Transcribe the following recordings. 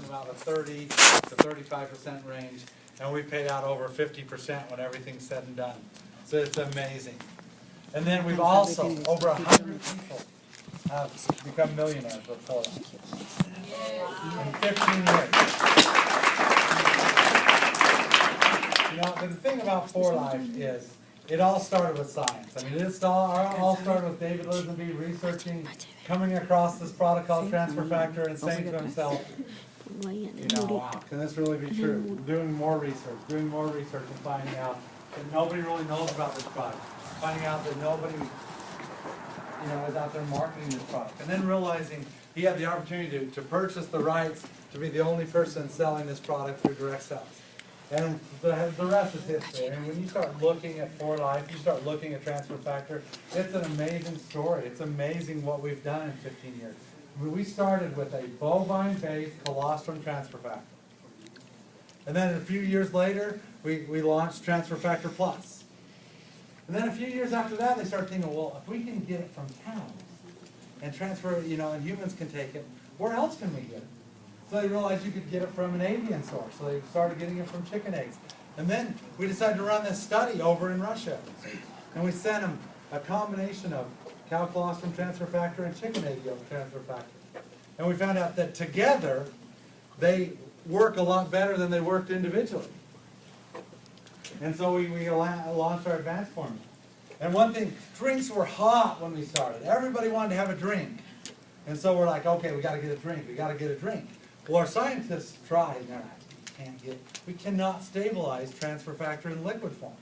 about the 30 to 35% range, and we paid out over 50% when everything's said and done. So it's amazing. And then we've also, over 100 people have become millionaires with 4Life in 15 years. You know, the thing about 4Life is, it all started with science. I mean, it all started with David Lisenby researching, coming across this product called transfer factor and saying to himself, you know, wow, can this really be true? Doing more research and finding out that nobody really knows about this product. Finding out that nobody, you know, is out there marketing this product. And then realizing he had the opportunity to purchase the rights to be the only person selling this product through direct sales. And the rest is history. I mean, when you start looking at 4Life, you start looking at transfer factor, it's an amazing story. It's amazing what we've done in 15 years. I mean, we started with a bovine-based colostrum transfer factor. And then a few years later, we launched Transfer Factor Plus. And then a few years after that, they started thinking, well, if we can get it from cows and transfer, you know, and humans can take it, where else can we get it? So they realized you could get it from an avian source. So they started getting it from chicken eggs. And then we decided to run this study over in Russia. And we sent them a combination of cow colostrum transfer factor and chicken egg yolk transfer factor. And we found out that together, they work a lot better than they worked individually. And so we launched our advanced formula. And one thing, drinks were hot when we started. Everybody wanted to have a drink. And so we're like, okay, we got to get a drink. Well, our scientists tried, and they're like, we cannot stabilize transfer factor in liquid form.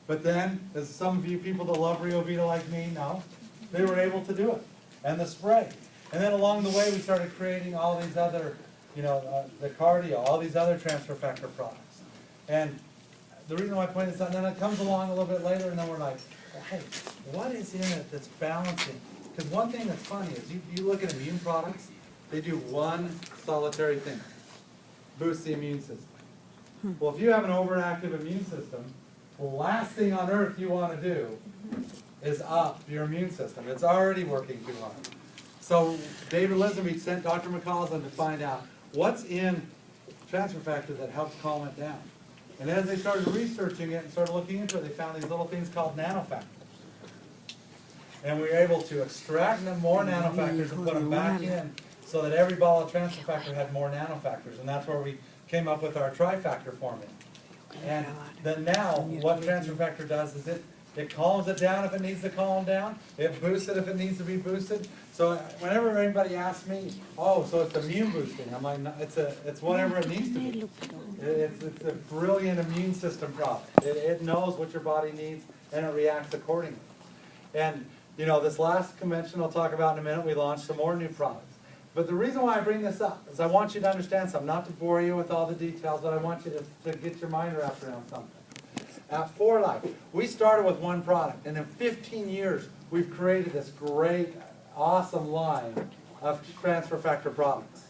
But then, as some of you people that love Rio Vita like me know, they were able to do it. And the spray. And then along the way, we started creating all these other, you know, the cardio, all these other transfer factor products. And the reason why I point this out, and then it comes along a little bit later, and then we're like, well, hey, what is in it that's balancing? Because one thing that's funny is you look at immune products, they do one solitary thing, boost the immune system. Well, if you have an overactive immune system, the last thing on earth you want to do is up your immune system. It's already working too hard. So David Lisenby sent Dr. McCausland to find out what's in transfer factor that helps calm it down. And as they started researching it and started looking into it, they found these little things called nanofactors. And we were able to extract more nanofactors and put them back in so that every bottle of transfer factor had more nanofactors. And that's where we came up with our trifactor formula. And then now, what transfer factor does is it calms it down if it needs to calm down. It boosts it if it needs to be boosted. So whenever anybody asks me, oh, so it's immune boosting, I'm like, no, it's whatever it needs to be. It's a brilliant immune system product. It knows what your body needs and it reacts accordingly. And you know, this last convention I'll talk about in a minute, we launched some more new products. But the reason why I bring this up is I want you to understand something, not to bore you with all the details, but I want you to get your mind wrapped around something. At 4Life, we started with one product, and in 15 years, we've created this great, awesome line of transfer factor products.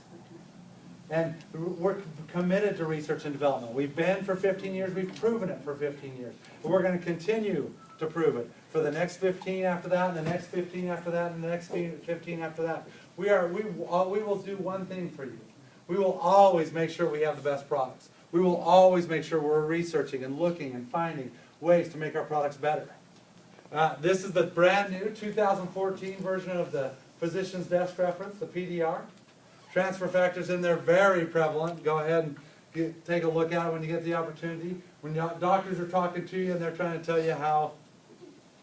And we're committed to research and development. We've been for 15 years, we've proven it for 15 years. And we're going to continue to prove it for the next 15 after that, and the next 15 after that, and the next 15 after that. We will do one thing for you. We will always make sure we have the best products. We will always make sure we're researching and looking and finding ways to make our products better. This is the brand new 2014 version of the Physician's Desk Reference, the PDR. Transfer factors in there, very prevalent. Go ahead and take a look at it when you get the opportunity. When doctors are talking to you and they're trying to tell you how,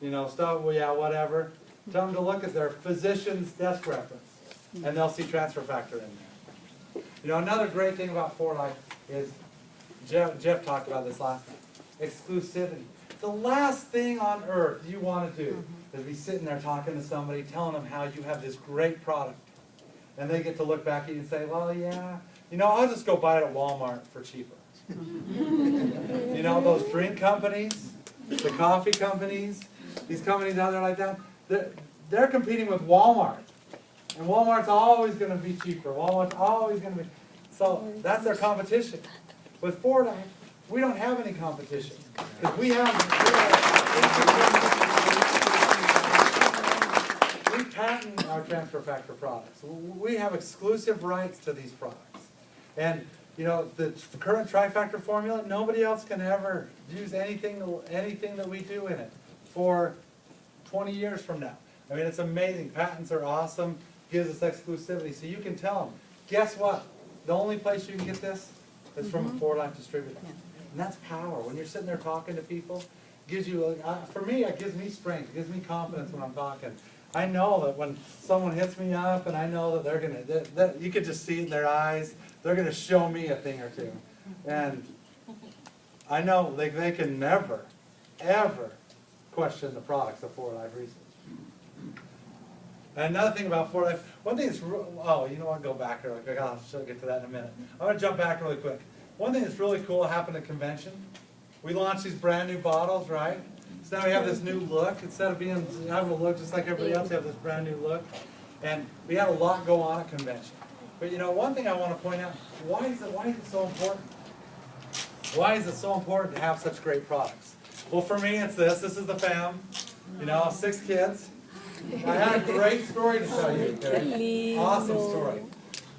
you know, stuff, well, yeah, whatever, tell them to look at their Physician's Desk Reference, and they'll see transfer factor in there. You know, another great thing about 4Life is, Jeff talked about this last night, exclusivity. The last thing on earth you want to do is be sitting there talking to somebody, telling them how you have this great product. And they get to look back at you and say, well, yeah, you know, I'll just go buy it at Walmart for cheaper. You know, those drink companies, the coffee companies, these companies out there like that, they're competing with Walmart. And Walmart's always going to be cheaper. Walmart's always going to be... So that's their competition. With 4Life, we don't have any competition. Because we patent our transfer factor products. We have exclusive rights to these products. And you know, the current trifactor formula, nobody else can ever use anything that we do in it for 20 years from now. I mean, it's amazing. Patents are awesome. Gives us exclusivity. So you can tell them, guess what? The only place you can get this is from a For Life distributor. And that's power. When you're sitting there talking to people, gives you, for me, it gives me strength. It gives me confidence when I'm talking. I know that when someone hits me up, and I know that they're going to, you could just see it in their eyes, they're going to show me a thing or two. And I know they can never, ever question the products of For Life Research. And another thing about For Life, one thing that's, oh, you know what, go back here. I'll get to that in a minute. I'm going to jump back really quick. One thing that's really cool happened at convention, we launched these brand new bottles, right? So now we have this new look. Instead of being, having a look just like everybody else, we have this brand new look. And we had a lot go on at convention. But you know, one thing I want to point out, why is it so important? Why is it so important to have such great products? Well, for me, it's this. This is the fam. You know, 6 kids. I had a great story to tell you. Okay? Awesome story.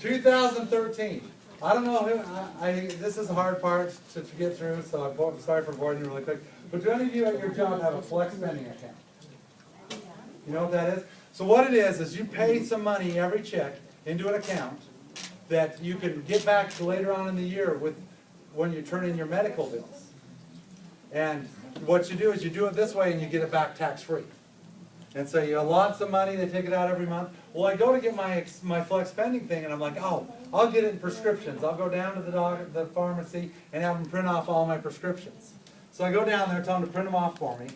2013. I don't know who, this is the hard part to get through, so I'm sorry for boring you really quick. But do any of you at your job have a flex spending account? You know what that is? So what it is you pay some money every check into an account that you can get back to later on in the year with when you turn in your medical bills. And what you do is you do it this way and you get it back tax-free. And so you allot some money, they take it out every month. Well, I go to get my flex spending thing, and I'm like, oh, I'll get it in prescriptions. I'll go down to the pharmacy and have them print off all my prescriptions. So I go down there, tell them to print them off for me,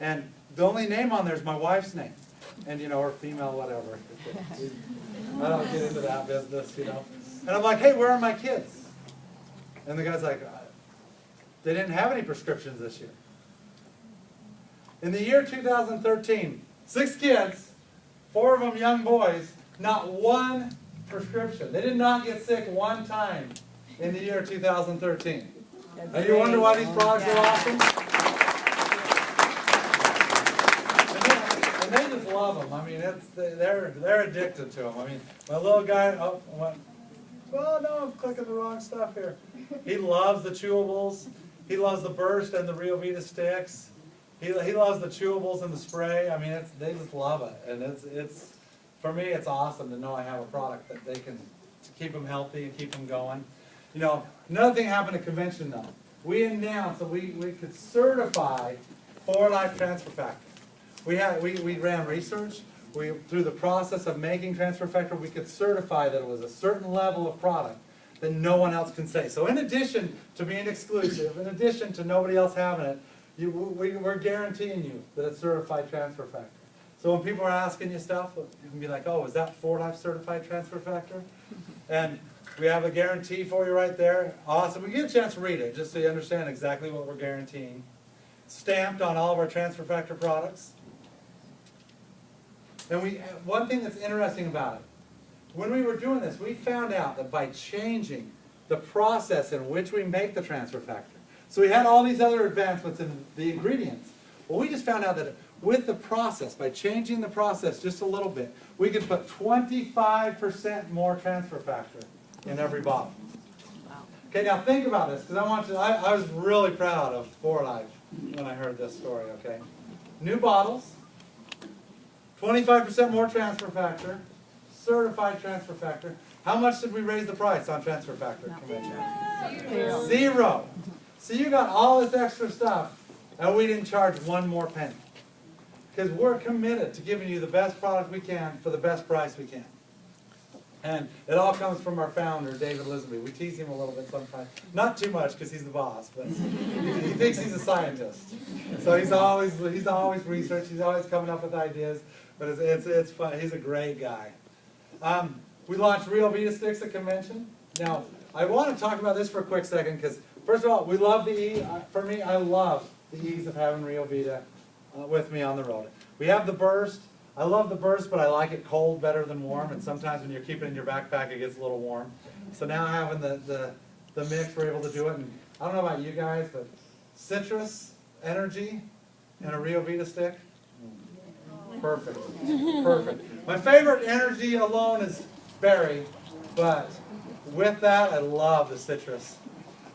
and the only name on there is my wife's name, and you know, or female, whatever. I don't get into that business, you know. And I'm like, hey, where are my kids? And the guy's like, they didn't have any prescriptions this year. In the year 2013, 6 kids, 4 of them young boys, not one prescription. They did not get sick one time in the year 2013. And you wonder why these products are awesome? And they just love them. I mean, they're addicted to them. I mean, my little guy, well, no, I'm clicking the wrong stuff here. He loves the chewables. He loves the Burst and the Rio Vita sticks. He loves the chewables and the spray. I mean, they just love it, and it's for me, it's awesome to know I have a product that they can keep them healthy and keep them going. You know, another thing happened at convention though. We announced that we could certify For Life Transfer Factor. We ran research. Through the process of making transfer factor, we could certify that it was a certain level of product that no one else can say. So in addition to being exclusive, in addition to nobody else having it, we're guaranteeing you that it's certified transfer factor. So when people are asking you stuff, you can be like, oh, is that For Life certified transfer factor? And we have a guarantee for you right there. Awesome. We get a chance to read it just so you understand exactly what we're guaranteeing. Stamped on all of our transfer factor products. And one thing that's interesting about it, when we were doing this, we found out that by changing the process in which we make the transfer factor, so we had all these other advancements in the ingredients. Well, we just found out that with the process, by changing the process just a little bit, we could put 25% more transfer factor in every bottle. Okay, now think about this, because I was really proud of For Life when I heard this story, okay? New bottles, 25% more transfer factor, certified transfer factor. How much did we raise the price on transfer factor convention? Zero. So you got all this extra stuff, and we didn't charge one more penny. Because we're committed to giving you the best product we can for the best price we can. And it all comes from our founder, David Lisenby. We tease him a little bit sometimes. Not too much, because he's the boss, but he thinks he's a scientist. So he's always researching, he's always coming up with ideas. But it's fun. He's a great guy. We launched Rio Vita sticks at convention. Now, I want to talk about this for a quick second, because first of all, we love the ease. For me, I love the ease of having Rio Vita with me on the road. We have the Burst. I love the Burst, but I like it cold better than warm, and sometimes when you're keeping it in your backpack, it gets a little warm. So now having the mix, we're able to do it. And I don't know about you guys, but citrus, energy, and a Rio Vita stick, perfect, perfect. My favorite energy alone is berry, but with that, I love the citrus.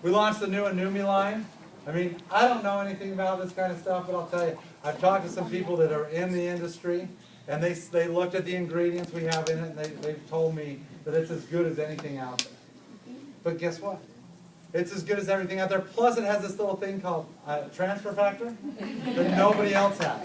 We launched the new Anumi line. I mean, I don't know anything about this kind of stuff, but I'll tell you, I've talked to some people that are in the industry, and they looked at the ingredients we have in it, and they've told me that it's as good as anything out there. But guess what? It's as good as everything out there. Plus, it has this little thing called transfer factor that nobody else has.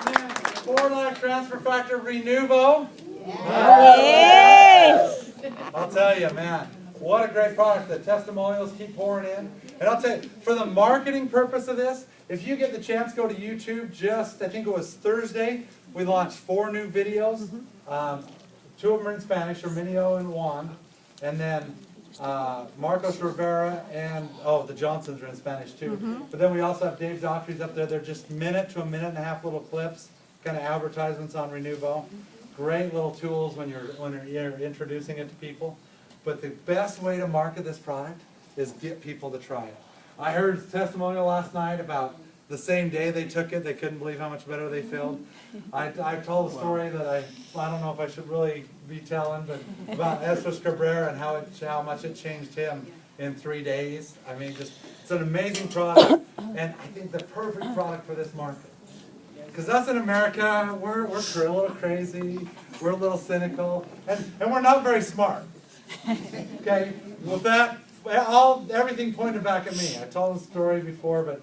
And then 4-Life transfer factor Renuvo. Yes! I'll tell you, man, what a great product. The testimonials keep pouring in. And I'll tell you, for the marketing purpose of this, if you get the chance, go to YouTube. Just, I think it was Thursday, we launched 4 new videos. 2 of them are in Spanish, Herminio and Juan. And then Marcos Rivera and, the Johnsons are in Spanish too. But then we also have Dave Daughtry's up there. They're just minute to a minute and a half little clips, kind of advertisements on Renuvo. Great little tools when you're introducing it to people. But the best way to market this product is get people to try it. I heard a testimonial last night about the same day they took it, they couldn't believe how much better they felt. I told a story that I don't know if I should really be telling, but about Estes Cabrera and how much it changed him in 3 days. I mean, it's an amazing product, and I think the perfect product for this market. Because us in America, we're a little crazy, we're a little cynical, and we're not very smart. Okay, with that, everything pointed back at me. I told the story before, but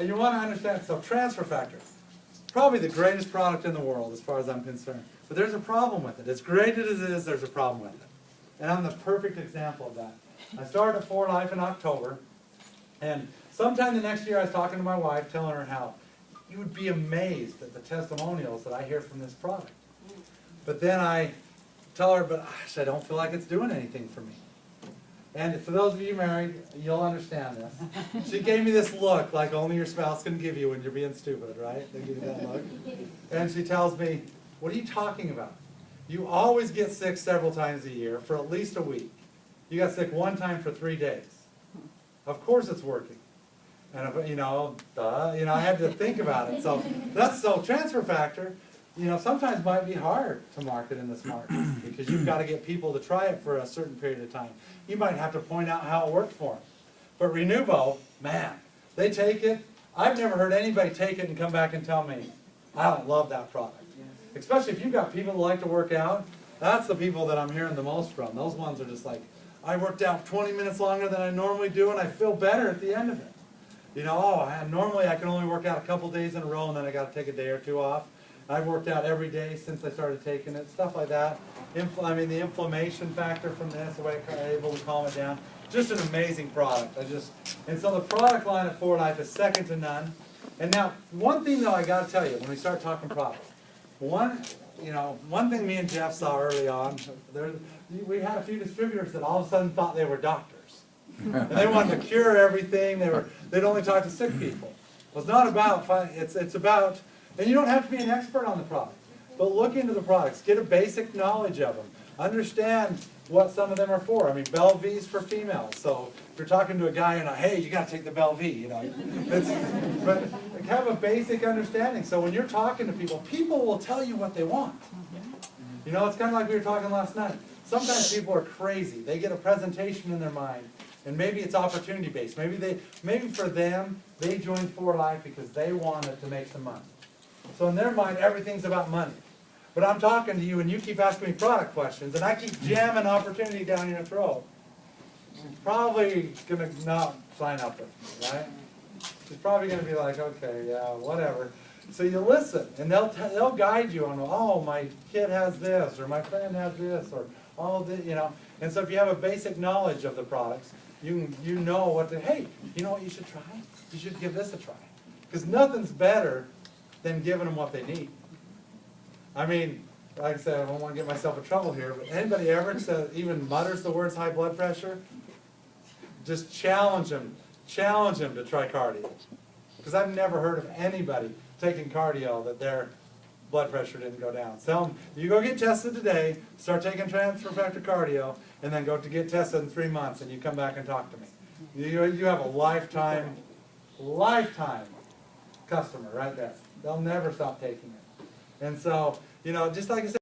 you want to understand, so transfer factor, probably the greatest product in the world as far as I'm concerned. But there's a problem with it. As great as it is, there's a problem with it. And I'm the perfect example of that. I started at 4-Life in October, and sometime the next year I was talking to my wife, telling her how you would be amazed at the testimonials that I hear from this product. But then I tell her, but gosh, I don't feel like it's doing anything for me. And for those of you married, you'll understand this. She gave me this look like only your spouse can give you when you're being stupid, right? They give you that look. And she tells me, what are you talking about? You always get sick several times a year for at least a week. You got sick one time for 3 days. Of course it's working. And I had to think about it. So transfer factor, sometimes might be hard to market in this market because you've got to get people to try it for a certain period of time. You might have to point out how it worked for them. But Renuvo, man, they take it. I've never heard anybody take it and come back and tell me, I don't love that product. Especially if you've got people that like to work out. That's the people that I'm hearing the most from. Those ones are just like, I worked out 20 minutes longer than I normally do and I feel better at the end of it. Normally I can only work out a couple days in a row and then I got to take a day or 2 off. I've worked out every day since I started taking it, stuff like that. The inflammation factor from this, the way I'm able to calm it down. Just an amazing product. And so the product line at 4-Life is second to none. And now, one thing though I got to tell you when we start talking products, one thing me and Jeff saw early on, we had a few distributors that all of a sudden thought they were doctors. And they wanted to cure everything. They'd only talk to sick people. Well, it's not about, it's about, and you don't have to be an expert on the product, but look into the products, get a basic knowledge of them, understand what some of them are for. I mean, Belvi's for females, so if you're talking to a guy and hey, you got to take the Belvi, but have a basic understanding. So when you're talking to people, people will tell you what they want. It's kind of like we were talking last night. Sometimes people are crazy. They get a presentation in their mind, and maybe it's opportunity based. Maybe for them, they joined 4-Life because they wanted to make some money. So in their mind, everything's about money. But I'm talking to you, and you keep asking me product questions, and I keep jamming opportunity down your throat. She's probably going to not sign up with me, right? She's probably going to be like, okay, yeah, whatever. So you listen, and they'll guide you on, oh, my kid has this, or my friend has this, or all of this, And so if you have a basic knowledge of the products, you know what to, hey, you know what you should try? You should give this a try. Because nothing's better than giving them what they need. I mean, like I said, I don't want to get myself in trouble here, but anybody ever even mutters the words high blood pressure, just challenge them to try cardio. Because I've never heard of anybody taking cardio that their blood pressure didn't go down. Tell them, you go get tested today, start taking transfer factor cardio, and then go to get tested in 3 months, and you come back and talk to me. You have a lifetime customer right there. They'll never stop taking it. And so, you know, just like I said,